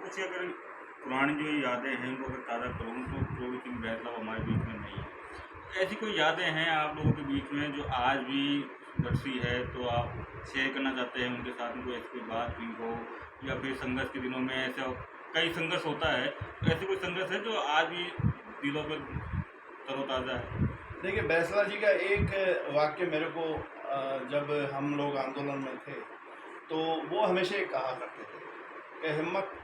अच्छा, अगर पुरानी जो यादें हैं उनको अगर ताज़ा करूँ तो जो कि मतलब हमारे बीच में नहीं है। ऐसी कोई यादें हैं आप लोगों के बीच में जो आज भी बरसी है, तो आप शेयर करना चाहते हैं उनके साथ में, कोई ऐसी कोई बात हुई हो, या फिर संघर्ष के दिनों में ऐसा कई संघर्ष होता है, तो ऐसे कोई संघर्ष है जो आज भी दिलों पे तरोताज़ा है? देखिए, बैसला जी का एक वाक्य मेरे को जब हम लोग आंदोलन में थे, तो वो हमेशा ये कहा करते थे कि हिम्मत,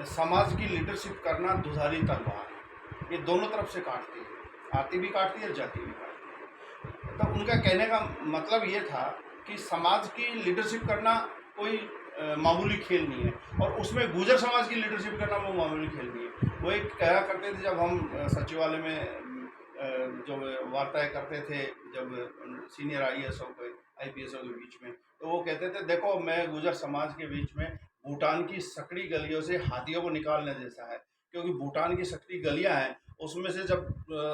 समाज की लीडरशिप करना दुधारी तलवार है, ये दोनों तरफ से काटती है, आती भी काटती है, जाती भी काटती है। तो उनका कहने का मतलब ये था कि समाज की लीडरशिप करना कोई मामूली खेल नहीं है, और उसमें गुर्जर समाज की लीडरशिप करना वो मामूली खेल नहीं है। वो एक कहा करते थे जब हम सचिवालय में जो वार्ताएं करते थे, जब सीनियर आईएएस और आईपीएस के बीच में, तो वो कहते थे, देखो मैं गुर्जर समाज के बीच में भूटान की सकड़ी गलियों से हाथियों को निकालने जैसा है, क्योंकि भूटान की सकड़ी गलियां हैं, उसमें से जब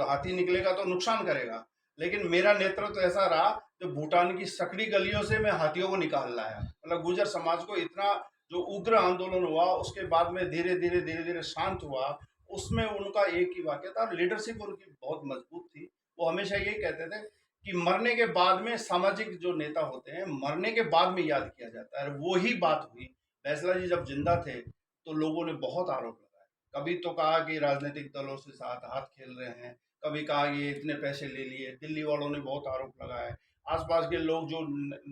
हाथी निकलेगा तो नुकसान करेगा, लेकिन मेरा नेतृत्व तो ऐसा रहा जो भूटान की सकड़ी गलियों से मैं हाथियों को निकाल लाया। मतलब गुर्जर समाज को इतना जो उग्र आंदोलन हुआ, उसके बाद में धीरे धीरे शांत हुआ, उसमें उनका एक ही वाक्य था, लीडरशिप उनकी बहुत मजबूत थी। वो हमेशा यही कहते थे कि मरने के बाद में सामाजिक जो नेता होते हैं, मरने के बाद में याद किया जाता है। वो ही बात हुई, फैसला जी जब जिंदा थे तो लोगों ने बहुत आरोप लगाए। कभी तो कहा कि राजनीतिक दलों से साथ हाथ खेल रहे हैं, कभी कहा कि इतने पैसे ले लिए, दिल्ली वालों ने बहुत आरोप लगाए, आसपास के लोग जो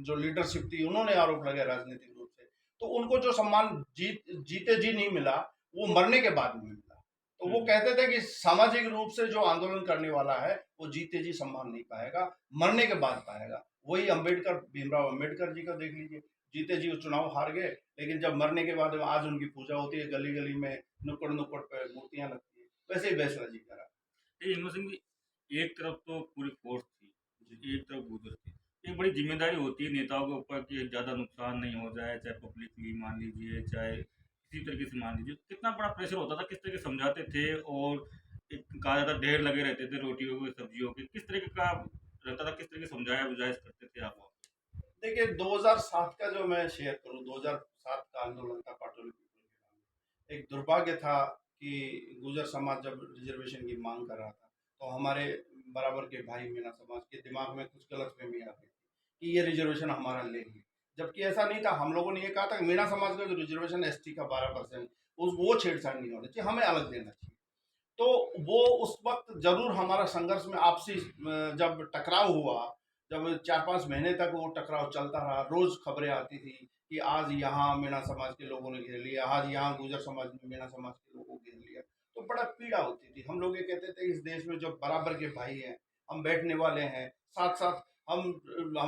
जो लीडरशिप थी उन्होंने आरोप लगाए राजनीतिक रूप से। तो उनको जो सम्मान जीते जी नहीं मिला, वो मरने के बाद में मिला। तो वो कहते थे कि सामाजिक रूप से जो आंदोलन करने वाला है वो जीते जी सम्मान नहीं पाएगा, मरने के बाद पाएगा। वही अम्बेडकर, भीमराव अम्बेडकर जी का देख लीजिए, जीते जी वो चुनाव हार गए, लेकिन जब मरने के बाद आज उनकी पूजा होती है, गली गली में नुक्कड़ नुक्कड़ पे मूर्तियां लगती है। वैसे ही बैसला जी करा। ये इनमें सिंह जी, एक तरफ तो पूरी फोर्स थी, जी। एक तरफ गुजर थी। एक बड़ी जिम्मेदारी होती है नेताओं के ऊपर कि ज़्यादा नुकसान नहीं हो जाए, चाहे पब्लिकली मान लीजिए, चाहे किसी तरीके से मान लीजिए। कितना बड़ा प्रेशर होता था, किस तरह के समझाते थे, और एक कहा जाता ढेर लगे रहते थे रोटियों के, सब्जियों के, किस तरीके का रहता था, किस तरह के समझाया बुझाया करते थे आप? देखिए, 2007 का जो मैं शेयर करूं, 2007 का आंदोलन था पाटोली पीपल के नाम। एक दुर्भाग्य था कि गुर्जर समाज जब रिजर्वेशन की मांग कर रहा था, तो हमारे बराबर के भाई मीणा समाज के दिमाग में कुछ गलतफहमी आ गई थी कि ये रिजर्वेशन हमारा लेंगे, जबकि ऐसा नहीं था। हम लोगों ने ये कहा था कि मीणा समाज का जो रिजर्वेशन एसटी का 12%, उस वो छेड़छाड़ नहीं होनी चाहिए, हमें अलग देना चाहिए। तो वो उस वक्त जरूर हमारा संघर्ष में आपसी जब टकराव हुआ, जब 4-5 महीने तक वो टकराव चलता रहा, रोज खबरें आती थी कि आज यहाँ मीणा समाज के लोगों ने घेर लिया, आज यहाँ गुर्जर समाज ने मीणा समाज के लोगों को घेर लिया। तो बड़ा पीड़ा होती थी। हम लोग ये कहते थे इस देश में जो बराबर के भाई हैं, हम बैठने वाले हैं साथ साथ, हम